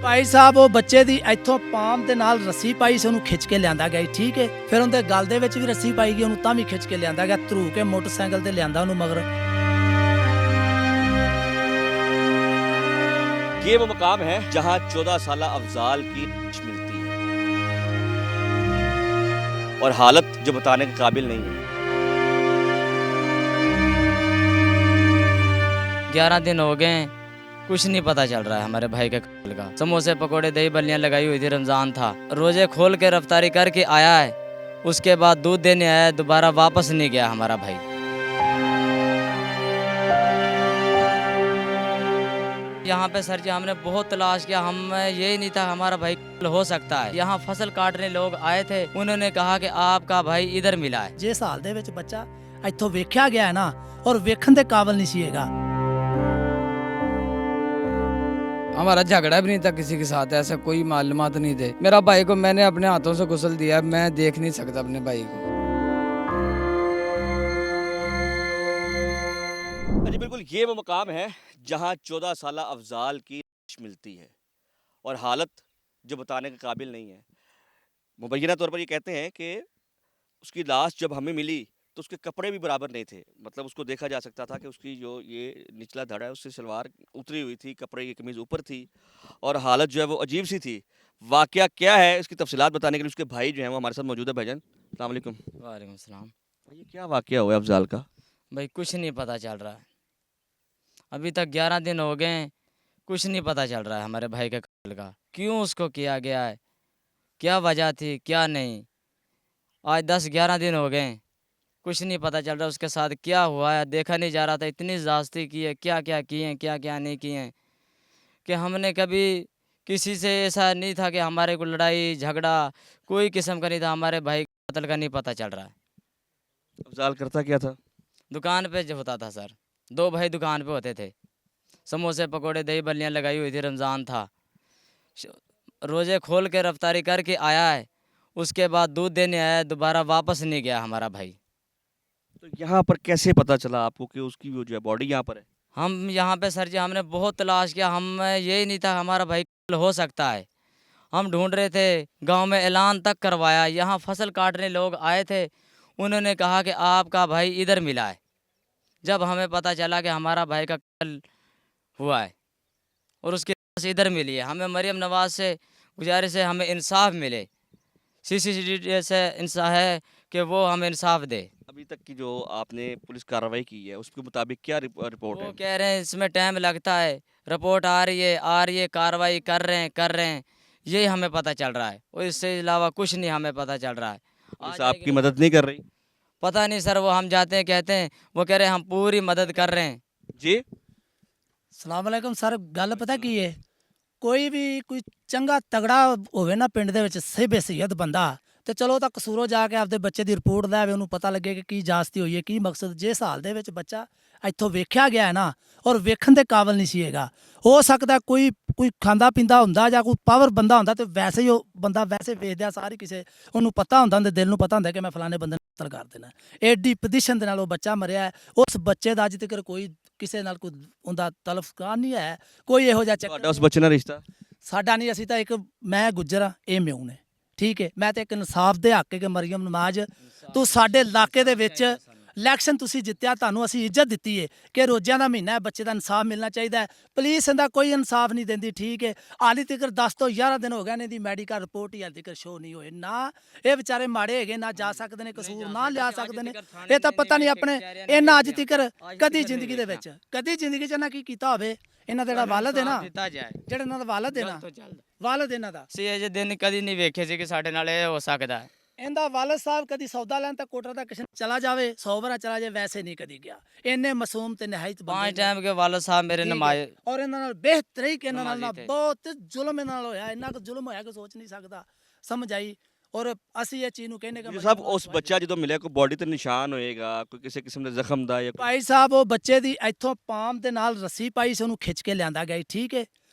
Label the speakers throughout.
Speaker 1: ਭਾਈ ਸਾਹਿਬ ਉਹ ਬੱਚੇ ਦੀ ਇੱਥੋਂ ਪਾਮ ਦੇ ਨਾਲ ਰੱਸੀ ਪਾਈ ਸੀ, ਉਹਨੂੰ ਖਿੱਚ ਕੇ ਲਿਆਂਦਾ ਗਿਆ ਜੀ, ਠੀਕ ਹੈ। ਫਿਰ ਉਹਦੇ ਗਲ ਦੇ ਵਿੱਚ ਵੀ ਰੱਸੀ ਪਾਈ ਗਈ, ਉਹਨੂੰ ਤਾਂ ਵੀ ਖਿੱਚ ਕੇ ਲਿਆਂਦਾ ਗਿਆ, ਧਰੂ ਕੇ ਮੋਟਰਸਾਈਕਲ ਤੇ ਲਿਆਂਦਾ ਉਹਨੂੰ ਮਗਰ।
Speaker 2: ये वो मकाम है जहां 14 साला अफजाल की लाश मिलती है और हालत जो बताने के काबिल नहीं है।
Speaker 3: 11 दिन हो गए, कुछ नहीं पता चल रहा है हमारे भाई के कत्ल का। समोसे पकोड़े दही बल्लियाँ लगाई हुई थी, रमज़ान था, रोजे खोल के रफ्तारी करके आया है, उसके बाद दूध देने आया, दोबारा वापस नहीं गया हमारा भाई। यहाँ पे सर जी हमने बहुत तलाश किया, हम यही नहीं था हमारा भाई हो सकता है। यहाँ फसल काटने लोग आए थे, उन्होंने कहा कि आपका भाई इधर मिला है।
Speaker 1: ਜਿਸ ਹਾਲ ਦੇ ਵਿੱਚ ਬੱਚਾ ਇੱਥੋਂ ਵੇਖਿਆ ਗਿਆ ਹੈ ਨਾ, ਔਰ ਵੇਖਣ ਦੇ ਕਾਬਿਲ नहीं ਸੀਗਾ।
Speaker 4: हमारा झगड़ा भी नहीं था किसी के साथ, ऐसा कोई मालूमात नहीं थे। मेरा भाई को मैंने अपने हाथों से गुस्ल दिया, मैं देख नहीं सकता अपने भाई को।
Speaker 2: जी बिल्कुल, ये वो मकाम है जहां 14 साला अफजाल की लाश मिलती है और हालत जो बताने के काबिल नहीं है। मुबैना तौर पर ये कहते हैं कि उसकी लाश जब हमें मिली तो उसके कपड़े भी बराबर नहीं थे, मतलब उसको देखा जा सकता था कि उसकी जो ये निचला धड़ा है उससे सलवार उतरी हुई थी, कपड़े की कमीज़ ऊपर थी और हालत जो है वो अजीब सी थी। वाकया क्या है इसकी तफसीलात बताने के लिए उसके भाई जो हैं वो हमारे साथ मौजूद है। भाईजान अस्सलाम वालेकुम।
Speaker 3: वालेकुम सलाम।
Speaker 2: ये क्या वाकया हुआ है अफजाल का?
Speaker 3: भाई कुछ नहीं पता चल रहा है, अभी तक 11 दिन हो गए, कुछ नहीं पता चल रहा है हमारे भाई के कत्ल का। क्यों उसको किया गया है, क्या वजह थी, क्या नहीं। आज 10-11 दिन हो गए, कुछ नहीं पता चल रहा उसके साथ क्या हुआ है, देखा नहीं जा रहा था। इतनी ज़्यादती की है, क्या क्या किए हैं, क्या क्या नहीं किए हैं, कि हमने कभी किसी से ऐसा नहीं था कि हमारे को लड़ाई झगड़ा कोई किस्म का नहीं था। हमारे भाई के कत्ल का नहीं पता चल रहा है।
Speaker 2: अफजाल करता क्या था?
Speaker 3: दुकान पे जो होता था सर, 2 भाई दुकान पे होते थे, समोसे पकोड़े दही बल्लियाँ लगाई हुई थी, रमज़ान था, रोजे खोल के रफ्तारी करके आया है, उसके बाद दूध देने आया, दोबारा वापस नहीं गया हमारा भाई।
Speaker 2: तो यहाँ पर कैसे पता चला आपको कि उसकी वो जो है बॉडी यहाँ पर है?
Speaker 3: हम यहाँ पे सर जी हमने बहुत तलाश किया, हम यही नहीं था हमारा भाई हो सकता है। हम ढूंढ रहे थे, गांव में ऐलान तक करवाया, यहाँ फसल काटने लोग आए थे, उन्होंने कहा कि आपका भाई इधर मिला है। जब हमें पता चला कि हमारा भाई का कत्ल हुआ है और उसकी लाश इधर मिली है, हमें मरियम नवाज से गुजारिश है हमें इंसाफ मिले, CCTV से इंसाफ है कि वो हमें इंसाफ दे।
Speaker 2: अभी तक की जो आपने पुलिस कार्रवाई की है उसके मुताबिक क्या रिपोर्ट
Speaker 3: वो
Speaker 2: है?
Speaker 3: कह रहे हैं इसमें टाइम लगता है, रिपोर्ट आ रही है, कार्रवाई कर रहे हैं, यही हमें पता चल रहा है, और इससे अलावा कुछ नहीं हमें पता चल रहा है।
Speaker 2: पुलिस
Speaker 3: आज
Speaker 2: आपकी मदद नहीं कर रही?
Speaker 3: पता नहीं सर, वो हम जाते हैं कहते हैं, वो कह रहे हैं हम पूरी मदद कर रहे हैं।
Speaker 2: जी
Speaker 1: ਸਲਾਮ ਵਾਲੇਕਮ ਸਰ, ਗੱਲ ਪਤਾ ਕੀ ਹੈ, ਕੋਈ ਵੀ ਕੋਈ ਚੰਗਾ ਤਗੜਾ ਹੋਵੇ ਨਾ ਪਿੰਡ ਦੇ ਵਿੱਚ, ਸਹਿਬ ਸਹੀਅਤ ਬੰਦਾ, ਤੇ ਚਲੋ ਤਾਂ ਕਸੂਰੋਂ ਜਾ ਕੇ ਆਪਦੇ ਬੱਚੇ ਦੀ ਰਿਪੋਰਟ ਲੈ ਆਵੇ, ਉਹਨੂੰ ਪਤਾ ਲੱਗੇ ਕਿ ਕੀ ਜਾਸਤੀ ਹੋਈ ਹੈ, ਕੀ ਮਕਸਦ। ਜਿਸ ਹਾਲ ਦੇ ਵਿੱਚ ਬੱਚਾ ਇੱਥੋਂ ਵੇਖਿਆ ਗਿਆ ਹੈ ਨਾ, ਔਰ ਵੇਖਣ ਦੇ ਕਾਬਿਲ ਨਹੀਂ ਸੀ ਹੈਗਾ। ਹੋ ਸਕਦਾ ਕੋਈ ਖਾਂਦਾ ਪੀਂਦਾ ਹੁੰਦਾ ਜਾਂ ਕੋਈ ਪਾਵਰ ਬੰਦਾ ਹੁੰਦਾ, ਤੇ ਵੈਸੇ ਹੀ ਉਹ ਬੰਦਾ ਵੈਸੇ ਵੇਖਦਿਆ ਸਾਰੀ ਕਿਸੇ ਉਹਨੂੰ ਪਤਾ ਹੁੰਦਾ, ਉਹਦੇ ਦਿਲ ਨੂੰ ਪਤਾ ਹੁੰਦਾ ਕਿ ਮੈਂ ਫਲਾਣੇ ਬੰਦੇ ਨੂੰ ਕਤਲ ਕਰ ਦੇਣਾ। ਐਡੀ ਪੋਜੀਸ਼ਨ ਦੇ ਨਾਲ ਉਹ ਬੱਚਾ ਮਰਿਆ ਹੈ। ਉਸ ਬੱਚੇ ਦਾ ਅੱਜ ਤੱਕ ਕੋਈ ਕਿਸੇ ਨਾਲ ਕੋਈ ਉਹਦਾ ਤਲਫਕਾਰ ਨਹੀਂ ਹੈ, ਕੋਈ ਇਹੋ ਜਿਹਾ
Speaker 2: ਤੁਹਾਡਾ
Speaker 1: ਚੱਕਰ
Speaker 2: ਉਸ ਬੱਚੇ ਨਾਲ ਰਿਸ਼ਤਾ?
Speaker 1: ਸਾਡਾ ਨਹੀਂ। ਅਸੀਂ ਤਾਂ ਇੱਕ, ਮੈਂ ਗੁੱਜਰ ਹਾਂ, ਇਹ ਮਿਊ ਨੇ, ਠੀਕ ਹੈ। ਮੈਂ ਤਾਂ ਇੱਕ ਇਨਸਾਫ ਦੇ ਹੱਕ ਕਿ ਮਰੀਮ ਨਵਾਜ਼, ਤੂੰ ਸਾਡੇ ਇਲਾਕੇ ਦੇ ਵਿੱਚ ਇਲੈਕਸ਼ਨ ਤੁਸੀਂ ਜਿੱਤਿਆ, ਤੁਹਾਨੂੰ ਅਸੀਂ ਇੱਜ਼ਤ ਦਿੱਤੀ ਹੈ ਕਿ ਰੋਜ਼ਿਆਂ ਦਾ ਮਹੀਨਾ ਹੈ, ਬੱਚੇ ਦਾ ਇਨਸਾਫ ਮਿਲਣਾ ਚਾਹੀਦਾ ਹੈ। ਪੁਲਿਸ ਇਹਦਾ ਕੋਈ ਇਨਸਾਫ ਨਹੀਂ ਦਿੰਦੀ, ਠੀਕ ਹੈ। ਹਾਲੀ ਤੱਕ 10 ਤੋਂ 11 ਦਿਨ ਹੋ ਗਏ ਨੇ, ਇਹਦੀ ਮੈਡੀਕਲ ਰਿਪੋਰਟ ਹੀ ਹਾਲੀ ਤੱਕ ਸ਼ੋ ਨਹੀਂ ਹੋਏ। ਨਾ ਇਹ ਵਿਚਾਰੇ ਮਾੜੇ ਹੈਗੇ, ਨਾ ਜਾ ਸਕਦੇ ਨੇ, ਕਸੂਰ ਨਾ ਲਿਆ ਸਕਦੇ ਨੇ। ਇਹ ਤਾਂ ਪਤਾ ਨਹੀਂ ਆਪਣੇ ਇਹਨਾਂ ਅੱਜ ਤੱਕ ਕਦੀ ਜ਼ਿੰਦਗੀ ਦੇ ਵਿੱਚ, ਕਦੀ ਜ਼ਿੰਦਗੀ 'ਚ ਨਾ ਕੀ ਕੀਤਾ ਹੋਵੇ। ਇਹਨਾਂ ਦਾ ਜਿਹੜਾ ਵਾਲਦ ਹੈ ਨਾ, ਜਿਹੜਾ ਇਹਨਾਂ ਦਾ ਵਾਲਦ ਹੈ ਨਾ, ਵਾਲਦ ਇਹਨਾਂ ਦਾ,
Speaker 3: ਅਸੀਂ ਇਹ ਜਿਹੇ ਦਿਨ ਕਦੀ ਨਹੀਂ ਵੇਖੇ ਸੀ ਕਿ ਸਾਡੇ ਨਾਲ ਇਹ ਹੋ ਸਕਦਾ ਹੈ।
Speaker 1: ਇਹਦਾ ਵਾਲਦ ਸਾਹਿਬ ਕਦੀ ਸੌਦਾ ਲੈਣ ਤਾਂ ਕੋਟਰ ਦਾ ਕਿਸੇ ਚਲਾ ਜਾਵੇ, 100 ਵਾਰ ਚਲਾ ਜਾਵੇ, ਵੈਸੇ ਨਹੀਂ ਕਦੀ ਗਿਆ। ਇੰਨੇ ਮਾਸੂਮ ਤੇ ਨਿਹਾਇਤ
Speaker 3: 5 टाइम के वालिद साहब मेरे नमाज,
Speaker 1: ਔਰ ਇਹਨਾਂ ਨਾਲ ਬਿਹਤਰੀ ਕਿ ਇਹਨਾਂ ਨਾਲ ਬਹੁਤ ਜ਼ੁਲਮ ਇਹਨਾਂ ਨਾਲ ਹੋਇਆ, ਇੰਨਾ ਕੁ ਜ਼ੁਲਮ ਹੋਇਆ ਕਿ ਸੋਚ ਨਹੀਂ ਸਕਦਾ, ਸਮਝ ਆਈ। ਔਰ ਅਸੀਂ ਇਹ ਚੀਜ਼ ਨੂੰ ਕਹਿੰਦੇ ਕਿ
Speaker 2: ਸਾਹਿਬ ਉਸ ਬੱਚਾ ਜਦੋਂ ਮਿਲਿਆ ਕੋਈ ਬੋਡੀ ਤੇ ਨਿਸ਼ਾਨ ਹੋਏਗਾ, ਕੋਈ ਕਿਸੇ ਕਿਸਮ ਦੇ ਜ਼ਖਮ ਦਾ ਜਾਂ
Speaker 1: ਭਾਈ ਸਾਹਿਬ ਉਹ ਬੱਚੇ ਦੀ ਇੱਥੋਂ ਪਾਮ ਦੇ ਨਾਲ ਰੱਸੀ ਪਾਈ ਸੀ, ਉਹਨੂੰ ਖਿੱਚ ਕੇ ਲਿਆਂਦਾ ਗਿਆ, ਠੀਕ ਹੈ।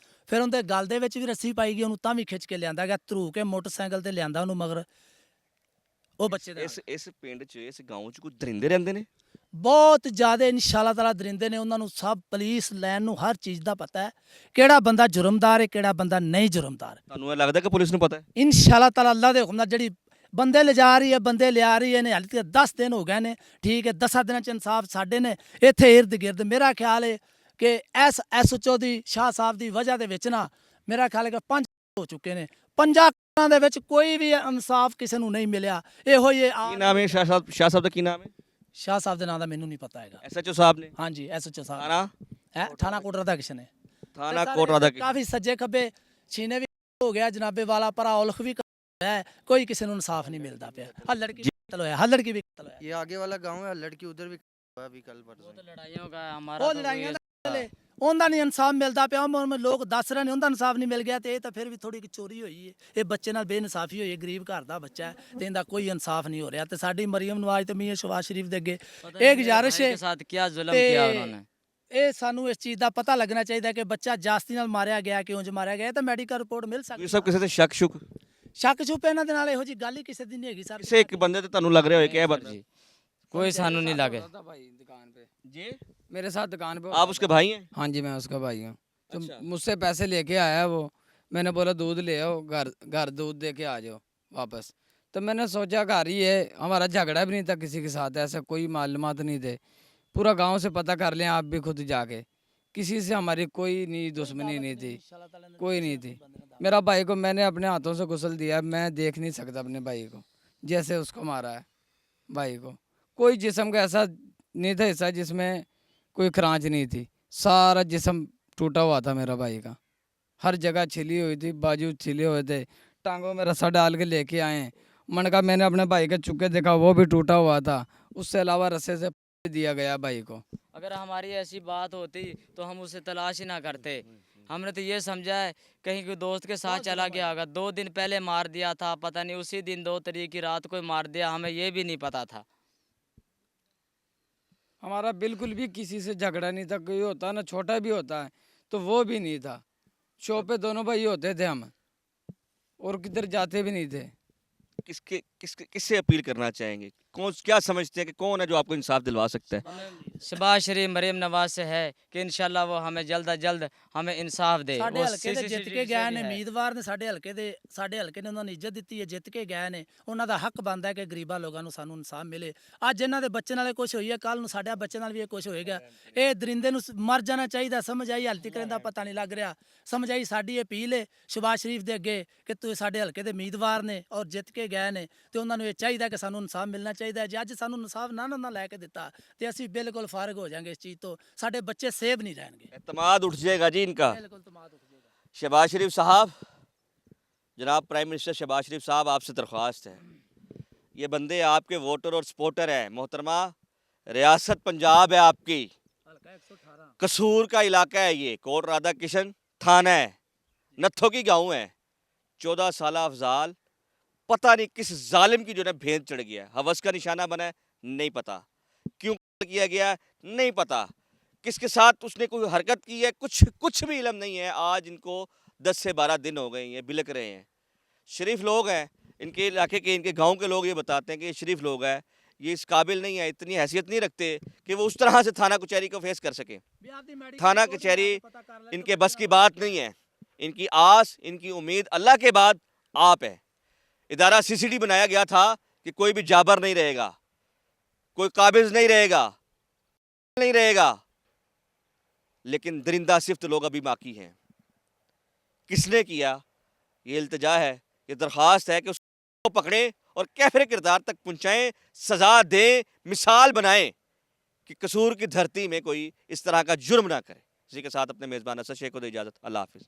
Speaker 1: ਫਿਰ ਉਹਦੇ ਗਲ ਦੇ ਵਿੱਚ ਵੀ ਰੱਸੀ ਪਾਈ ਗਈ, ਉਹਨੂੰ ਤਾਂ ਵੀ ਖਿੱਚ ਕੇ ਲਿਆਂਦਾ ਗਿਆ, ਧਰੂ ਕੇ ਮੋਟਰਸਾਈਕਲ ਤੇ ਲਿਆਂਦਾ ਉਹਨੂੰ ਮਗਰ। ਉਹ ਬੱਚੇ ਦੇ
Speaker 2: ਇਸ ਪਿੰਡ 'ਚ ਇਸ ਗਾਉਂ 'ਚ ਕੋਈ ਦਰਿੰਦੇ ਰਹਿੰਦੇ ਨੇ?
Speaker 1: ਬਹੁਤ ਜ਼ਿਆਦਾ ਇਨਸ਼ਾਅੱਲਾ ਤਾਲਾ ਦਰਿੰਦੇ ਨੇ, ਉਹਨਾਂ ਨੂੰ ਸਭ ਪੁਲਿਸ ਲੈਣ ਨੂੰ ਹਰ ਚੀਜ਼ ਦਾ ਪਤਾ ਹੈ, ਕਿਹੜਾ ਬੰਦਾ ਜੁਰਮਦਾਰ ਹੈ ਕਿਹੜਾ ਬੰਦਾ ਨਹੀਂ ਜੁਰਮਦਾਰ।
Speaker 2: ਤੁਹਾਨੂੰ ਇਹ ਲੱਗਦਾ ਕਿ ਪੁਲਿਸ ਨੂੰ ਪਤਾ ਹੈ?
Speaker 1: ਇਨਸ਼ਾਅੱਲਾ ਤਾਲਾ ਅੱਲਾ ਦੇ ਹੁਕਮ ਨਾਲ ਜਿਹੜੀ ਬੰਦੇ ਲਿਜਾ ਰਹੀ ਹੈ ਬੰਦੇ ਲਿਆ ਰਹੀ ਹੈ ਨੇ, ਹਾਲੇ ਤੱਕ 10 ਦਿਨ ਹੋ ਗਏ ਨੇ, ਠੀਕ ਹੈ, 10 ਦਿਨਾਂ ਚ ਇਨਸਾਫ ਸਾਡੇ ਨੇ ਇੱਥੇ ਇਰਦ ਗਿਰਦ। ਮੇਰਾ ਖਿਆਲ ਹੈ ਕਿ ਐਸਐਚਓ ਦੀ ਸ਼ਾਹ ਸਾਹਿਬ ਦੀ ਵਜ੍ਹਾ ਦੇ ਵਿੱਚ ਨਾ ਮੇਰਾ ਖਿਆਲ ਹੈ ਕਿ 5 ਹੋ ਚੁੱਕੇ ਨੇ, 5 ਦੇ ਵਿੱਚ ਕੋਈ ਵੀ ਇਨਸਾਫ ਕਿਸੇ ਨੂੰ ਨਹੀਂ ਮਿਲਿਆ। ਇਹੋ ਹੀ
Speaker 2: ਕੀ ਨਾਮ ਹੈ ਸ਼ਾਹ ਸਾਹਿਬ ਦਾ? ਕੀ ਨਾਮ ਹੈ?
Speaker 1: ਸ਼ਾਹ ਸਾਹਿਬ ਦੇ ਨਾਂ ਦਾ ਮੈਨੂੰ ਨਹੀਂ ਪਤਾ ਹੈਗਾ।
Speaker 2: ਐਸਐਚਓ ਸਾਹਿਬ ਨੇ?
Speaker 1: ਹਾਂਜੀ ਐਸਐਚਓ ਸਾਹਿਬ
Speaker 2: ਥਾਣਾ
Speaker 1: ਹੈ, ਥਾਣਾ ਕੋਟ ਰਾਧਾ ਕਿਸ਼ਨ ਹੈ।
Speaker 2: ਥਾਣਾ ਕੋਟ ਰਾਧਾ ਕਿਸ਼ਨ।
Speaker 1: ਕਾਫੀ ਸੱਜੇ ਖੱਬੇ ਛੀਨੇ ਵੀ ਹੋ ਗਿਆ, ਜਨਾਬੇ ਵਾਲਾ ਪਰਾ ਔਲਖ ਵੀ है, कोई किसी को इंसाफ नहीं मिलता पे। हल्लड़ की भी कत्ल होया, हल्लड़ की भी कत्ल होया।
Speaker 5: ये आगे वाला गांव है, लड़की उधर भी हुआ अभी कल परसों।
Speaker 3: वो तो लड़ाइयों का है, हमारा
Speaker 1: ਉਹ
Speaker 3: तो
Speaker 1: ਲੜਾਈਆਂ
Speaker 3: कोई-
Speaker 1: ਦਾ ਵੇਲੇ ਉਹਦਾ ਨਹੀਂ ਇਨਸਾਫ ਮਿਲਦਾ ਪਿਆ, ਉਹ ਲੋਕ ਦੱਸ ਰਹੇ ਨੇ ਉਹਦਾ ਇਨਸਾਫ ਨਹੀਂ ਮਿਲ ਗਿਆ, ਤੇ ਇਹ ਤਾਂ ਫਿਰ ਵੀ ਥੋੜੀ ਕਿ ਚੋਰੀ ਹੋਈ ਹੈ। ਇਹ ਬੱਚੇ ਨਾਲ ਬੇਇਨਸਾਫੀ ਹੋਈ ਹੈ, ਗਰੀਬ ਘਰ ਦਾ ਬੱਚਾ ਹੈ ਤੇ ਇਹਦਾ ਕੋਈ ਇਨਸਾਫ ਨਹੀਂ ਹੋ ਰਿਹਾ। ਤੇ ਸਾਡੀ ਮਰੀਮ ਨਵਾਜ਼ ਤੇ ਮੀਆਂ ਸ਼ਵਾਜ਼ ਸ਼ਰੀਫ ਦੇ ਅੱਗੇ
Speaker 3: पता
Speaker 1: एक
Speaker 3: नहीं मेरे
Speaker 1: गुजारिश
Speaker 3: भाई
Speaker 1: है
Speaker 3: के साथ क्या जुल्म
Speaker 1: ते-
Speaker 3: किया उन्होंने।
Speaker 1: ਇਹ ਸਾਨੂੰ ਇਸ ਚੀਜ਼ ਦਾ ਪਤਾ ਲੱਗਣਾ ਚਾਹੀਦਾ ਕਿ ਬੱਚਾ ਜਾਸਤੀ ਨਾਲ ਮਾਰਿਆ ਗਿਆ, ਕਿਉਂ ਜ ਮਾਰਿਆ ਗਿਆ, ਤਾਂ ਮੈਡੀਕਲ ਰਿਪੋਰਟ ਮਿਲ ਸਕਦੀ
Speaker 2: ਕੋਈ ਸਭ ਕਿਸੇ ਤੇ ਸ਼ੱਕ ਸ਼ੁਕ
Speaker 1: ਸ਼ੱਕ ਛੁਪ ਇਹਨਾਂ ਦੇ ਨਾਲ ਇਹੋ ਜੀ ਗੱਲ ਹੀ ਕਿਸੇ ਦੀ ਨਹੀਂ ਹੈਗੀ ਸਰ।
Speaker 2: ਕਿਸੇ ਇੱਕ ਬੰਦੇ ਤੇ ਤੁਹਾਨੂੰ ਲੱਗ ਰਿਹਾ ਹੋਏ ਕਿ ਇਹ ਬੰਦਾ
Speaker 3: जी कोई सानू नहीं लगे।
Speaker 4: था भाई दुकान पे,
Speaker 2: जी
Speaker 4: मेरे साथ दुकान पे
Speaker 2: आप उसके भाई हैं?
Speaker 4: हाँ जी मैं उसका भाई हूँ। तो
Speaker 2: अच्छा।
Speaker 4: मुझसे पैसे लेके आया वो, मैंने बोला दूध ले आओ, घर दूध दे के आ जाओ वापस। तो मैंने सोचा घर ही है, हमारा झगड़ा भी नहीं था किसी के साथ, ऐसा कोई मालूमात नहीं थे। पूरा गांव से पता कर लें आप भी खुद जाके, किसी से हमारी कोई नहीं दुश्मनी नहीं थी, कोई नहीं थी। मेरा भाई को मैंने अपने हाथों से गुस्ल दिया, मैं देख नहीं सकता अपने भाई को जैसे उसको मारा है। भाई को कोई जिस्म का ऐसा नहीं था हिस्सा जिसमें कोई खरांच नहीं थी, सारा जिस्म टूटा हुआ था मेरा भाई का, हर जगह छिली हुई थी, बाजू छिले हुए थे, टांगों में रस्सा डाल के लेके आए। मन का मैंने अपने भाई के चुके देखा, वो भी टूटा हुआ था, उससे अलावा रस्से से दिया गया भाई को।
Speaker 3: अगर हमारी ऐसी बात होती तो हम उसे तलाश ही ना करते। हमने तो ये समझा है कहीं कोई दोस्त के साथ चला गया होगा, 2 दिन पहले मार दिया था, पता नहीं उसी दिन 2 तारीख की रात को ही मार दिया, हमें ये भी नहीं पता था।
Speaker 4: हमारा बिल्कुल भी किसी से झगड़ा नहीं था, कोई होता ना छोटा भी होता है तो वो भी नहीं था। शॉप पे दोनों भाई होते थे हम, और किधर जाते भी नहीं थे।
Speaker 2: किससे अपील करना चाहेंगे? कौन क्या समझते हैं कि कौन है जो आपको इंसाफ दिलवा सकता है?
Speaker 3: शबाज शरीफ मरीम नवाज से है कि इंशाल्लाह वो हमें जल्द अज जल्द हमें इंसाफ दे।
Speaker 1: ਸਾਡੇ
Speaker 3: वो
Speaker 1: ਹਲਕੇ ਦੇ ਜਿੱਤ
Speaker 3: CCTV
Speaker 1: ਕੇ
Speaker 3: से
Speaker 1: ਗਏ
Speaker 3: भी
Speaker 1: ਨੇ
Speaker 3: है।
Speaker 1: ਉਮੀਦਵਾਰ ਨੇ, ਸਾਡੇ ਹਲਕੇ ਨੇ ਉਹਨਾਂ ਨੂੰ ਇੱਜ਼ਤ ਦਿੱਤੀ ਹੈ, ਜਿੱਤ ਕੇ ਗਏ ਨੇ, ਉਹਨਾਂ ਦਾ ਹੱਕ ਬਣਦਾ ਹੈ ਕਿ ਗਰੀਬਾਂ ਲੋਕਾਂ ਨੂੰ ਸਾਨੂੰ ਇਨਸਾਫ ਮਿਲੇ। ਅੱਜ ਇਹਨਾਂ ਦੇ ਬੱਚੇ ਨਾਲ ਕੁਝ ਹੋਈ ਹੈ, ਕੱਲ ਨੂੰ ਸਾਡੇ ਬੱਚੇ ਨਾਲ ਵੀ ਇਹ ਕੁਝ ਹੋਏਗਾ। ਇਹ ਦਰਿੰਦੇ ਨੂੰ ਮਰ ਜਾਣਾ ਚਾਹੀਦਾ। ਸਮਝ ਆਈ? ਹਾਲੇ ਤੱਕ ਇਹਦਾ ਪਤਾ ਨਹੀਂ ਲੱਗ ਰਿਹਾ। ਸਮਝ ਆਈ? ਸਾਡੀ ਅਪੀਲ ਹੈ ਸ਼ਬਾਜ਼ ਸ਼ਰੀਫ ਦੇ ਅੱਗੇ ਕਿ ਤੁਸੀਂ ਸਾਡੇ ਹਲਕੇ ਦੇ ਉਮੀਦਵਾਰ ਨੇ ਔਰ ਜਿੱਤ ਕੇ ਗਏ ਨੇ, ਤੇ ਉਹਨਾਂ ਨੂੰ ਇਹ ਚਾਹੀਦਾ ਕਿ ਸਾਨੂੰ ਇਨਸਾਫ ਮਿਲਣਾ ਚਾਹੀਦਾ। ਜੇ ਅੱਜ ਸਾਨੂੰ ਇਨਸਾਫ ਨਾ ਲੈ ਕੇ ਦਿੱਤਾ ਤੇ ਅਸੀਂ ਬਿਲਕੁਲ ਫਾਰਗ ਹੋ ਜਾਾਂਗੇ ਇਸ ਚੀਜ਼ ਤੋਂ, ਸਾਡੇ ਬੱਚੇ ਸੇਵ ਨਹੀਂ ਰਹਿਣਗੇ।
Speaker 2: एतमाद उठ जाएगा जी इनका।
Speaker 1: बिल्कुल तमाद उठ जाएगा।
Speaker 2: शहबाज शरीफ साहब, जनाब प्राइम मिनिस्टर शहबाज शरीफ साहब, आपसे दरख्वास्त है, ये बंदे आपके वोटर और सपोर्टर हैं। मोहतरमा, रियासत पंजाब है आपकी,
Speaker 1: हल्का 118
Speaker 2: कसूर का इलाका है, ये कोट राधा किशन थाना है, नत्थों की गाँव है। 14 साल अफजाल पता नहीं किस जालिम की जो है भेंट चढ़ गया, हवस का निशाना बना है, नहीं पता क्यों किया गया, नहीं पता किसके साथ उसने कोई हरकत की है, कुछ भी इल्म नहीं है। आज इनको 10 से 12 दिन हो गए, ये बिलक रहे हैं। शरीफ लोग हैं, इनके इलाके के, इनके गांव के लोग ये बताते हैं कि ये शरीफ लोग हैं, ये इस काबिल नहीं है, इतनी हैसियत नहीं रखते कि वो उस तरह से थाना कचहरी को फेस कर सकें। थाना कचहरी इनके बस की बात नहीं है। इनकी आस, इनकी उम्मीद अल्लाह के बाद आप है। इदारा CCD बनाया गया था कि कोई भी जाबर नहीं रहेगा, कोई काबिज नहीं रहेगा, लेकिन दरिंदा सिफ्त लोग अभी बाकी हैं। किसने किया? ये इल्तिजा है, ये दरख्वास्त है कि उसको पकड़े और कैफिर किरदार तक पहुँचाएँ, सज़ा दें, मिसाल बनाएं कि कसूर की धरती में कोई इस तरह का जुर्म ना करे। इसी के साथ अपने मेज़बान असद शेख को दे इजाज़त। अल्लाह हाफिज़।